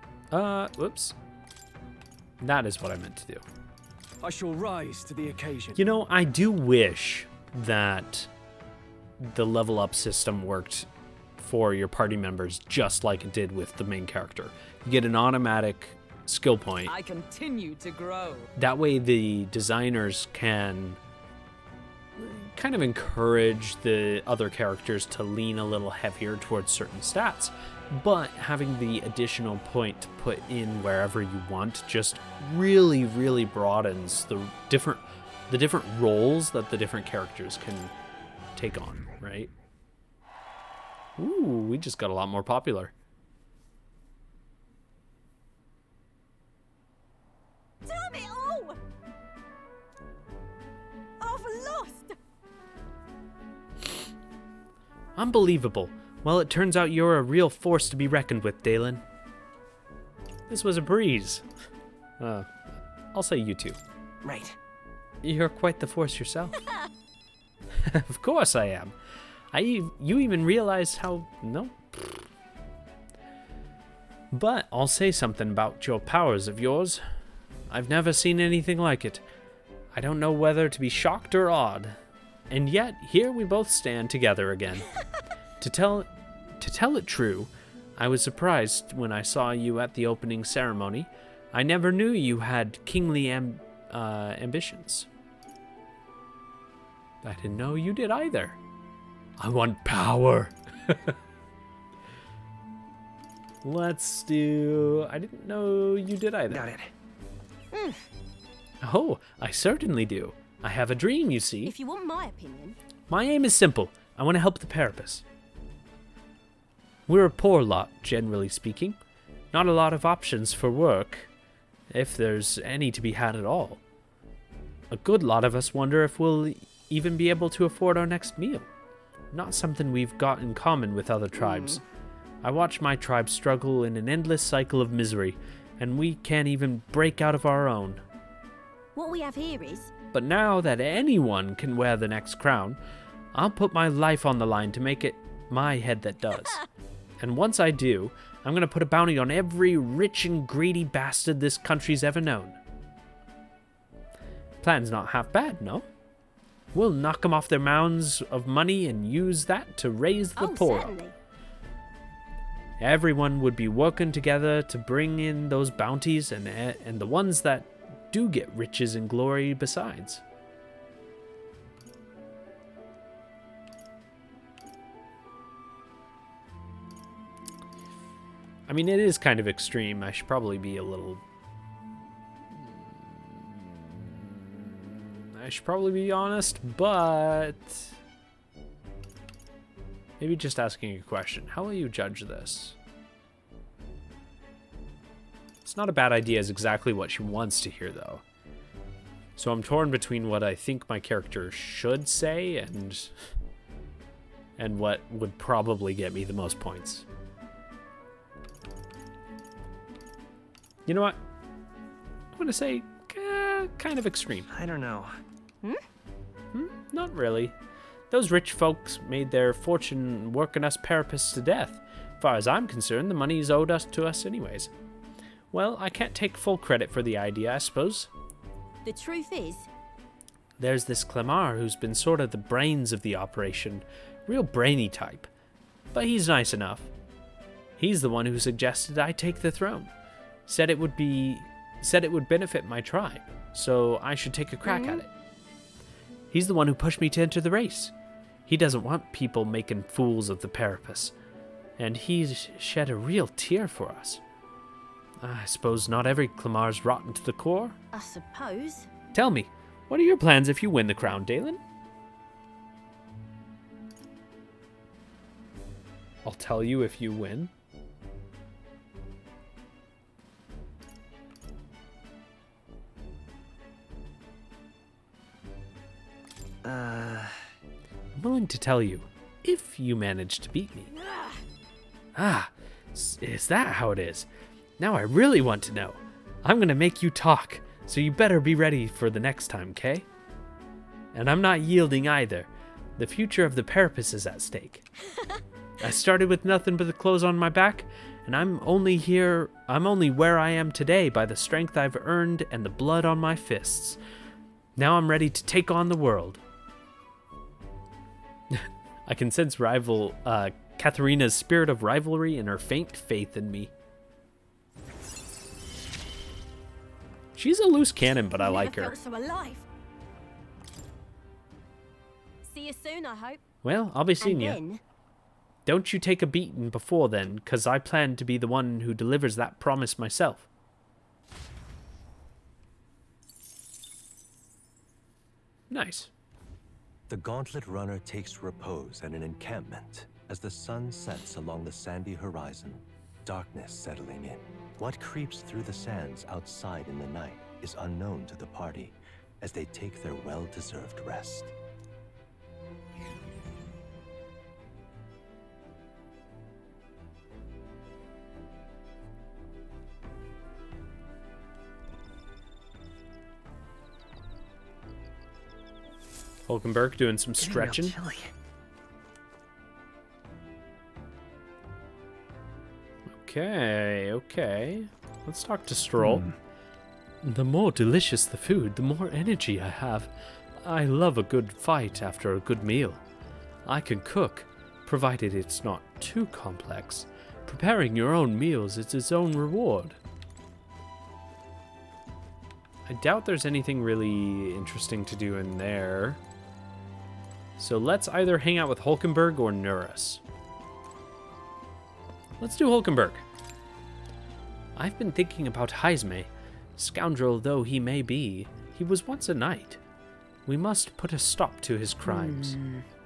S1: Whoops. That is what I meant to do.
S4: I shall rise to the occasion.
S1: You know, I do wish that the level up system worked for your party members just like it did with the main character. You get an automatic skill point.
S9: I continue to grow.
S1: That way the designers can kind of encourage the other characters to lean a little heavier towards certain stats, but having the additional point to put in wherever you want just really, really broadens the different roles that the different characters can take on, right? Ooh, we just got a lot more popular.
S8: Damn it all! I've lost!
S1: Unbelievable. Well, it turns out you're a real force to be reckoned with, Dalen. This was a breeze. I'll say you two.
S10: Right.
S1: You're quite the force yourself. Of course I am. You even realize how... No. But I'll say something about your powers of yours. I've never seen anything like it. I don't know whether to be shocked or awed. And yet, here we both stand together again. To tell it true, I was surprised when I saw you at the opening ceremony. I never knew you had kingly ambitions. I didn't know you did either. I want power. Let's do... I didn't know you did either.
S10: Got it.
S1: Oh, I certainly do. I have a dream, you see.
S8: If you want my opinion...
S1: My aim is simple. I want to help the Parapus. We're a poor lot, generally speaking. Not a lot of options for work, if there's any to be had at all. A good lot of us wonder if we'll even be able to afford our next meal. Not something we've got in common with other tribes. I watch my tribe struggle in an endless cycle of misery, and we can't even break out of our own.
S8: What we have here is...
S1: But now that anyone can wear the next crown, I'll put my life on the line to make it my head that does. And once I do, I'm going to put a bounty on every rich and greedy bastard this country's ever known. Plan's not half bad, no? We'll knock them off their mounds of money and use that to raise the poor up. Everyone would be working together to bring in those bounties and the ones that do get riches and glory besides. I mean, it is kind of extreme. I should probably be a little... I should probably be honest, but... Maybe just asking a question. How will you judge this? It's not a bad idea is exactly what she wants to hear, though. So I'm torn between what I think my character should say and what would probably get me the most points. You know what? I'm gonna say kind of extreme.
S10: I don't know.
S1: Not really. Those rich folks made their fortune working us Parapus to death. As far as I'm concerned, the money's owed to us anyways. Well, I can't take full credit for the idea, I suppose.
S8: The truth is...
S1: There's this Clemar who's been sort of the brains of the operation. Real brainy type. But he's nice enough. He's the one who suggested I take the throne. Said it would benefit my tribe, so I should take a crack at it. He's the one who pushed me to enter the race. He doesn't want people making fools of the Parapus, and he's shed a real tear for us. I suppose not every Clamar's rotten to the core.
S8: I suppose.
S1: Tell me, what are your plans if you win the crown, Dalen? I'll tell you if you win. I'm willing to tell you, if you manage to beat me. Ah, is that how it is? Now I really want to know. I'm gonna make you talk, so you better be ready for the next time, Kay? And I'm not yielding either. The future of the Parapus is at stake. I started with nothing but the clothes on my back, and I'm only where I am today by the strength I've earned and the blood on my fists. Now I'm ready to take on the world. I can sense Katharina's spirit of rivalry and her faint faith in me. She's a loose cannon, but I like her.
S8: Felt so alive. See you soon, I hope.
S1: Well, I'll be seeing
S8: And
S1: you.
S8: then,
S1: Don't you take a beating before then, because I plan to be the one who delivers that promise myself. Nice.
S2: The Gauntlet Runner takes repose at an encampment as the sun sets along the sandy horizon, darkness settling in. What creeps through the sands outside in the night is unknown to the party as they take their well-deserved rest.
S1: Hulkenberg doing some stretching. Okay. Let's talk to Stroll. The more delicious the food, the more energy I have. I love a good fight after a good meal. I can cook, provided it's not too complex. Preparing your own meals is its own reward. I doubt there's anything really interesting to do in there. So let's either hang out with Hulkenberg or Nurus. Let's do Hulkenberg. I've been thinking about Heisme. Scoundrel though he may be, he was once a knight. We must put a stop to his crimes.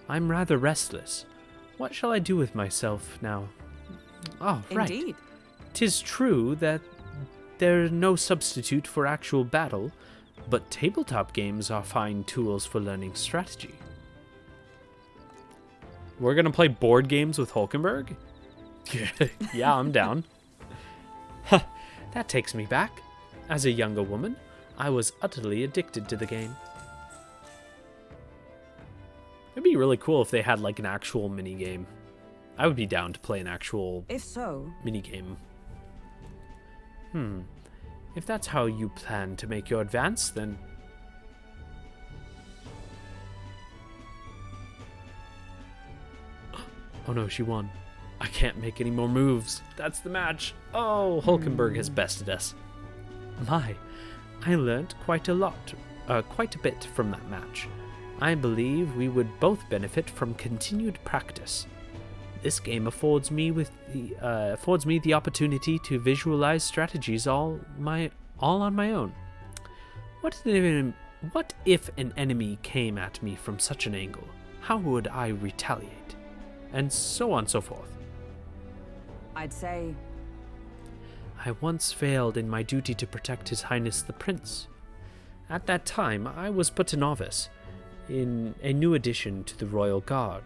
S1: I'm rather restless. What shall I do with myself now? Oh, right.
S9: Indeed.
S1: 'Tis true that there's no substitute for actual battle, but tabletop games are fine tools for learning strategy. We're gonna play board games with Hulkenberg? Yeah, I'm down. Huh, that takes me back. As a younger woman, I was utterly addicted to the game. It'd be really cool if they had like an actual mini game. I would be down to play an actual
S9: If so,
S1: mini game. If that's how you plan to make your advance, then... Oh no, she won. I can't make any more moves. That's the match. Oh, Hulkenberg has bested us. My, I learnt quite a bit from that match. I believe we would both benefit from continued practice. This game affords me the opportunity to visualize strategies all on my own. What if an enemy came at me from such an angle? How would I retaliate? And so on and so forth.
S9: I'd say
S1: I once failed in my duty to protect His Highness the Prince. At that time, I was but a novice, in a new addition to the Royal Guard.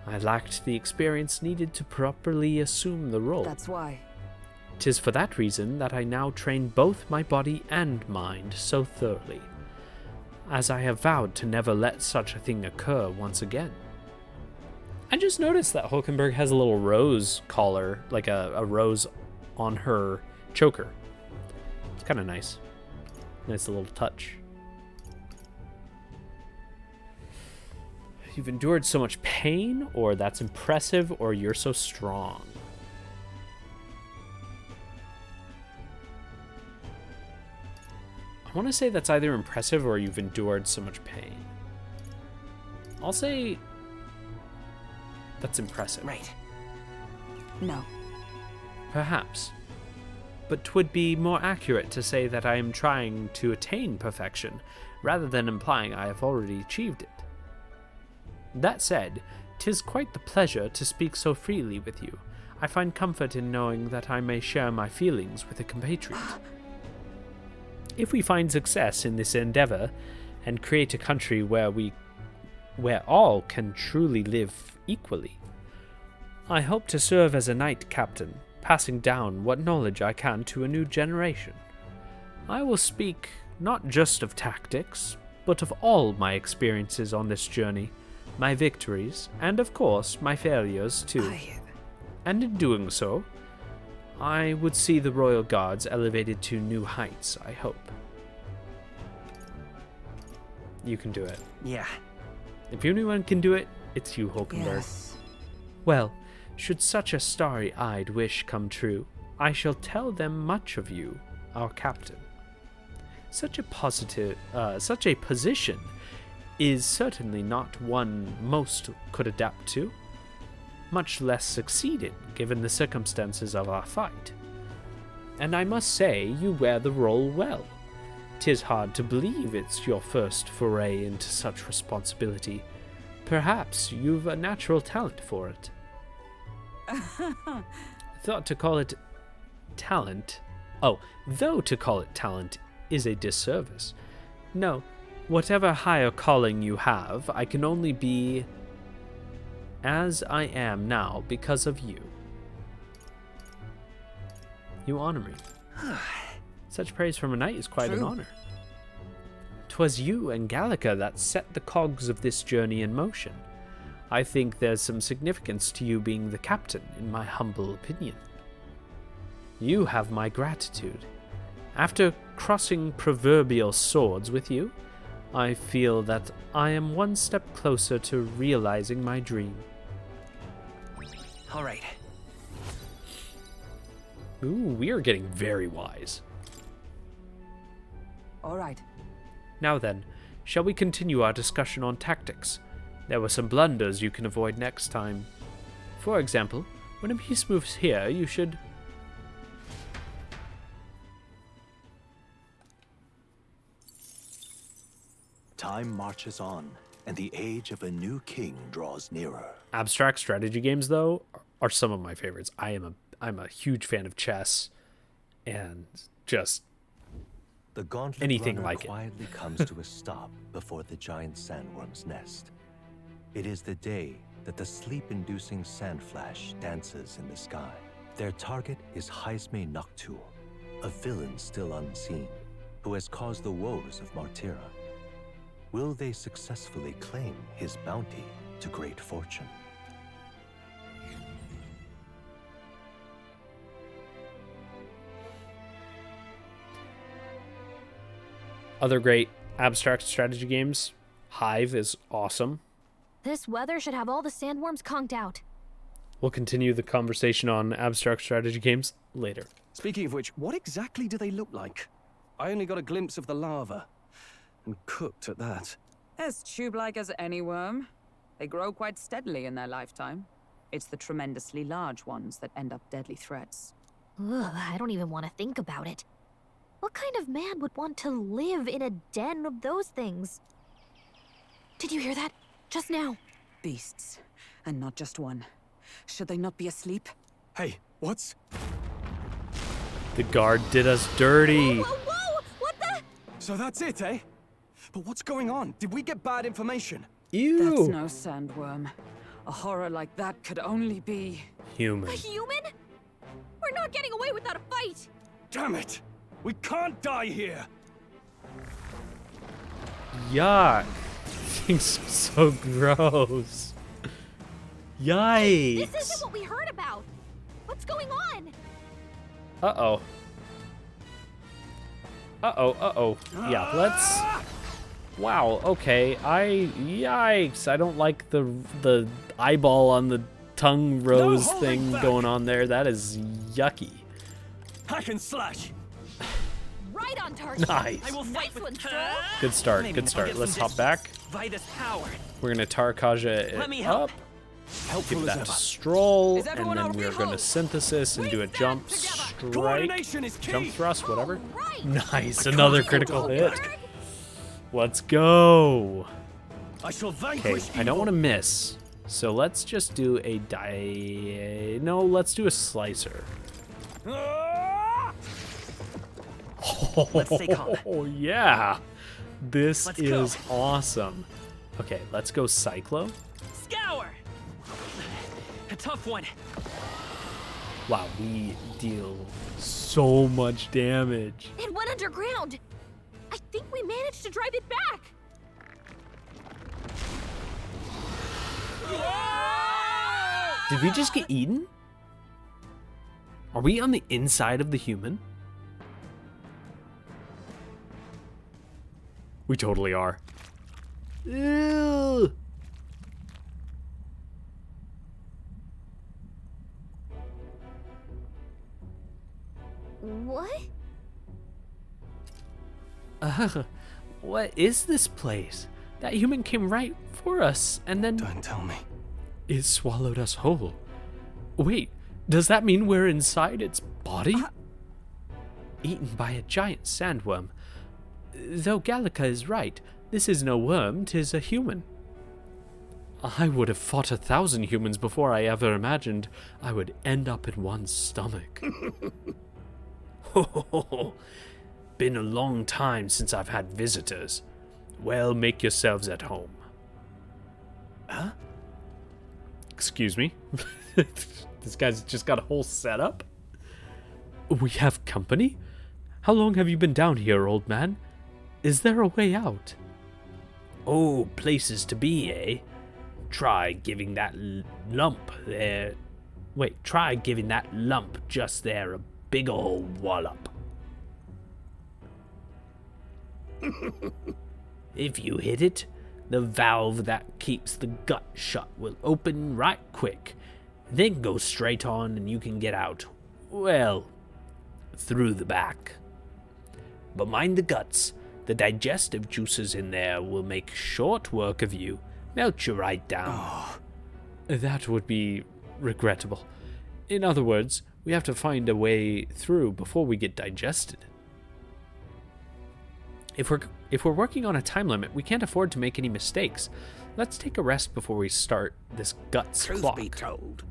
S1: I lacked the experience needed to properly assume the role.
S9: that's why.
S1: 'Tis for that reason that I now train both my body and mind so thoroughly, as I have vowed to never let such a thing occur once again. I just noticed that Hulkenberg has a little rose collar, like a rose on her choker. It's kind of nice. Nice little touch. You've endured so much pain, or that's impressive, or you're so strong. I want to say that's either impressive or you've endured so much pain. I'll say that's impressive.
S9: Right. No.
S1: Perhaps. But 'twould be more accurate to say that I am trying to attain perfection, rather than implying I have already achieved it. That said, 'tis quite the pleasure to speak so freely with you. I find comfort in knowing that I may share my feelings with a compatriot. If we find success in this endeavor, and create a country where all can truly live equally, I hope to serve as a knight captain, passing down what knowledge I can to a new generation. I will speak not just of tactics, but of all my experiences on this journey, my victories, and of course my failures too. And in doing so, I would see the Royal Guards elevated to new heights, I hope. You can do it.
S10: Yeah.
S1: If anyone can do it, it's you, Hulkenberg.
S9: Yes.
S1: Well, should such a starry-eyed wish come true, I shall tell them much of you, our captain. Such a position is certainly not one most could adapt to, much less succeed in, given the circumstances of our fight. And I must say, you wear the role well. 'Tis hard to believe it's your first foray into such responsibility. Perhaps you've a natural talent for it. Thought to call it talent. Oh, though to call it talent is a disservice. No, whatever higher calling you have, I can only be as I am now because of you. You honor me. Such praise from a knight is quite an honor. 'Twas you and Gallica that set the cogs of this journey in motion. I think there's some significance to you being the captain, in my humble opinion. You have my gratitude. After crossing proverbial swords with you, I feel that I am one step closer to realizing my dream.
S10: All right.
S1: Ooh, we are getting very wise.
S9: All right.
S1: Now then, shall we continue our discussion on tactics? There were some blunders you can avoid next time. For example, when a piece moves here, you should...
S2: Time marches on, and the age of a new king draws nearer.
S1: Abstract strategy games, though, are some of my favorites. I'm a huge fan of chess, and just
S2: The gauntlet
S1: anything
S2: runner
S1: like it.
S2: quietly comes to a stop before the giant sandworm's nest. It is the day that the sleep-inducing sand flash dances in the sky. Their target is Haisme Noctul, a villain still unseen, who has caused the woes of Martira. Will they successfully claim his bounty to great fortune?
S1: Other great abstract strategy games. Hive is awesome.
S7: This weather should have all the sandworms conked out.
S1: We'll continue the conversation on abstract strategy games later.
S4: Speaking of which, what exactly do they look like? I only got a glimpse of the lava. And cooked at that.
S9: As tube-like as any worm. They grow quite steadily in their lifetime. It's the tremendously large ones that end up deadly threats.
S7: Ugh, I don't even want to think about it. What kind of man would want to live in a den of those things? Did you hear that? Just now.
S9: Beasts. And not just one. Should they not be asleep?
S4: Hey, what's...
S1: The guard did us dirty.
S7: Whoa, whoa, whoa! What the?
S4: So that's it, eh? But what's going on? Did we get bad information?
S1: Ew.
S9: That's no sandworm. A horror like that could only be...
S1: Human.
S7: A human? We're not getting away without a fight!
S4: Damn it! We can't die here!
S1: Yuck. Things so gross. Yikes.
S7: This isn't what we heard about! What's going on?
S1: Uh-oh. Uh-oh. Yeah, let's... Wow, okay. Yikes. I don't like the eyeball on the tongue rose thing going on there. That is yucky.
S4: Hack and slash!
S7: Right on target!
S1: Nice.
S10: I will fight
S7: Nice
S10: with...
S7: one, Stroll.
S1: Good start,
S10: Maybe
S1: good
S10: I'll
S1: start.
S10: get
S1: Let's
S10: some
S1: hop back.
S10: Vitus power.
S1: We're gonna Tarkaja it
S10: Let me help.
S1: up.
S4: Helpful
S1: Give
S4: as
S1: that
S4: ever.
S1: a stroll,
S9: Is
S1: and
S9: everyone
S1: then
S9: on
S1: we're going to
S9: rehold?
S1: synthesis and do a jump
S9: together.
S1: strike,
S4: Coordination is key.
S1: jump thrust, whatever.
S7: Right.
S1: Nice, another critical
S4: hold
S1: hit.
S4: back.
S1: Let's go.
S4: I shall
S1: Okay,
S4: vanquish
S1: I don't want to miss, so let's just do a No, let's do a slicer.
S10: Let's stay calm.
S1: Oh yeah, this
S10: Let's go.
S1: is awesome. Okay, let's go Cyclo.
S10: Scour! A tough one.
S1: Wow, we deal so much damage.
S7: It went underground! I think we managed to drive it back!
S1: Did we just get eaten? Are we on the inside of the human? We totally are. Ew.
S7: What?
S1: What is this place? That human came right for us, and then
S4: Don't tell me.
S1: it swallowed us whole. Wait, does that mean we're inside its body? Eaten by a giant sandworm. Though Gallica is right, this is no worm, 'tis a human. I would have fought 1,000 humans before I ever imagined I would end up in one's stomach. Been a long time since I've had visitors. Well, make yourselves at home.
S4: Huh?
S1: Excuse me? This guy's just got a whole setup? We have company? How long have you been down here, old man? Is there a way out? Oh, places to be, eh? Try giving that lump there... Wait, try giving that lump just there a big ol' wallop. If you hit it, the valve that keeps the gut shut will open right quick. Then go straight on and you can get out. Well, through the back. But mind the guts. The digestive juices in there will make short work of you. Melt you right down. Oh. That would be regrettable. In other words, we have to find a way through before we get digested. If we're working on a time limit, we can't afford to make any mistakes. Let's take a rest before we start this guts clock.
S5: Truth be told,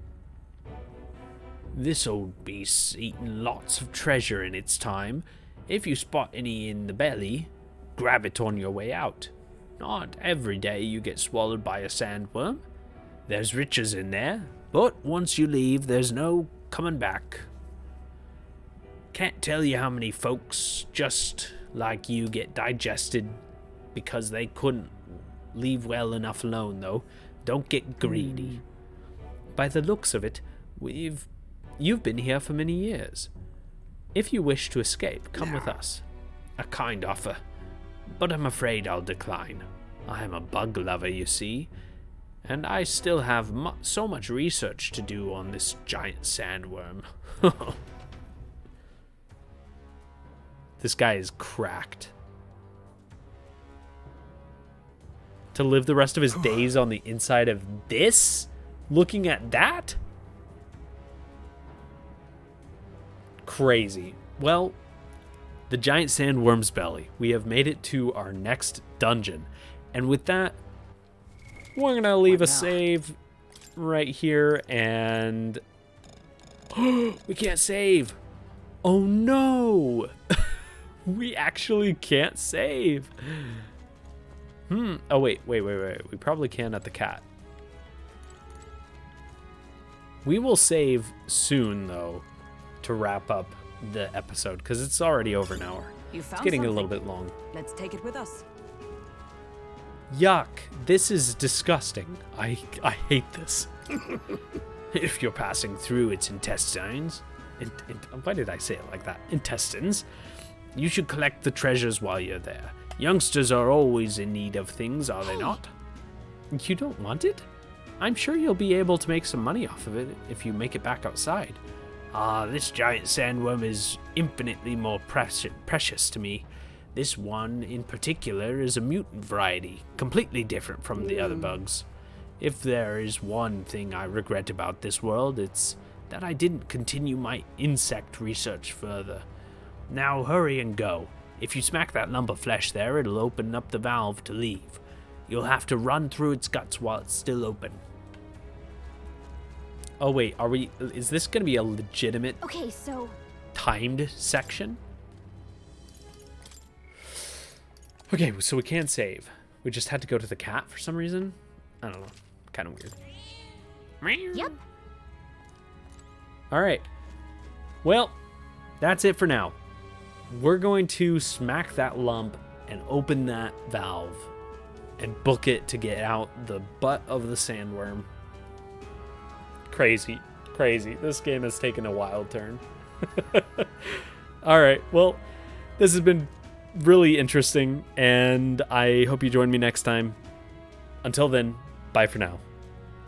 S1: this old beast's eaten lots of treasure in its time. If you spot any in the belly, grab it on your way out. Not every day you get swallowed by a sandworm. There's riches in there, but once you leave, there's no coming back. Can't tell you how many folks just like you get digested because they couldn't leave well enough alone, though. Don't get greedy. By the looks of it, you've been here for many years. If you wish to escape, come with us. A kind offer, but I'm afraid I'll decline. I am a bug lover, you see, and I still have so much research to do on this giant sandworm. This guy is cracked. To live the rest of his days on the inside of this? Looking at that? Crazy. Well, the giant sandworm's belly. We have made it to our next dungeon. And with that, we're going to leave a save right here. And we can't save. Oh, no. We actually can't save. Oh, wait. We probably can at the cat. We will save soon, though, to wrap up the episode, because it's already over an hour. It's getting a little bit long.
S6: Let's take it with us.
S1: Yuck. This is disgusting. I hate this. If you're passing through its intestines... why did I say it like that? Intestines. You should collect the treasures while you're there. Youngsters are always in need of things, are they not? You don't want it? I'm sure you'll be able to make some money off of it if you make it back outside. This giant sandworm is infinitely more precious to me. This one in particular is a mutant variety, completely different from the other bugs. If there is one thing I regret about this world, it's that I didn't continue my insect research further. Now hurry and go. If you smack that lump of flesh there, it'll open up the valve to leave. You'll have to run through its guts while it's still open. Oh wait, is this gonna be a legitimate timed section? Okay, so we can't save. We just had to go to the cat for some reason. I don't know, kind of weird.
S7: Yep.
S1: All right, well, that's it for now. We're going to smack that lump and open that valve and book it to get out the butt of the sandworm. Crazy. This game has taken a wild turn. All right, well, this has been really interesting, and I hope you join me next time. Until then, bye for now.